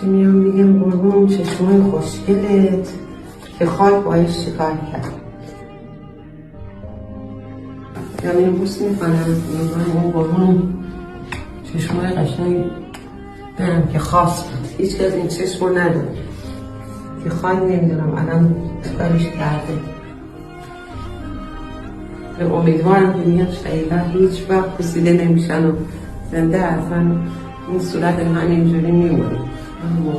چی میام میگم قربون چشمای خوشگلت که خاک باش چیکار کرد. یا میرم بوست میکنم میگم اون قربون چشمای قشنگ دارم که خاص بود، هیچ کس این چشم رو نداره که خاک نمیدونم الان کارش کرده. به امیدوارم که میگم شایده هیچ وقت پوسیده نمیشن و زنده اصلا این صورت همینجوری میمونه. من موقع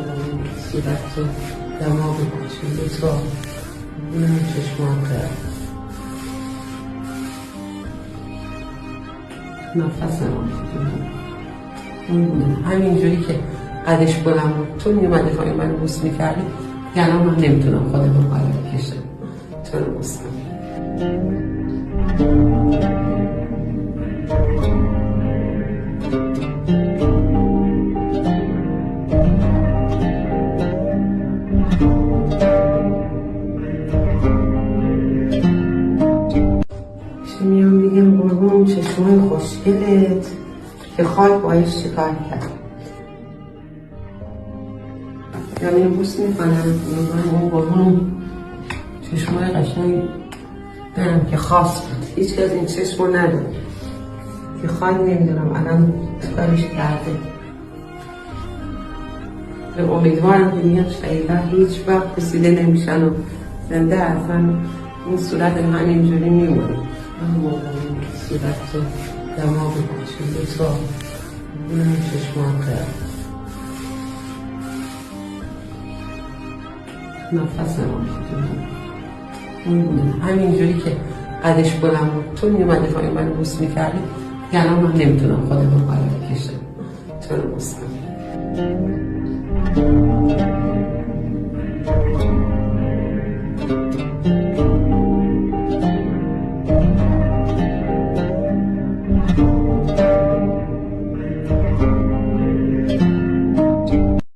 صورت رو دماغ بخشیده تو اونم چشمان کرد نفسم همینجوری که قدش بلند بود تو میومدی خواهی من بوس میکردی یعنی من نمیتونم خودم رو بالا بکشم تو رو بوسم. چی میام میگم قربون چشمای خوشگلت که خاک باش چیکار کرد. یا میرم بوست میکنم میگم اون قربون چشمای قشنگ دارم که خاص بود، هیچ کس این چشم رو نداره که خاک نمیدونم الان کارش کرده. به امیدوارم که میگم شایده هیچ وقت پوسیده نمیشن و زنده اصلا این صورت همینجوری میمونه. من موقع صورت رو دماغ بخشیده تو اونم چشمان کرد نفسم همینجوری که قدش بلند بود تو میومدی خواهی من بوس میکردی یعنی من نمیتونم خودم رو بالا بکشم تو رو بوسم.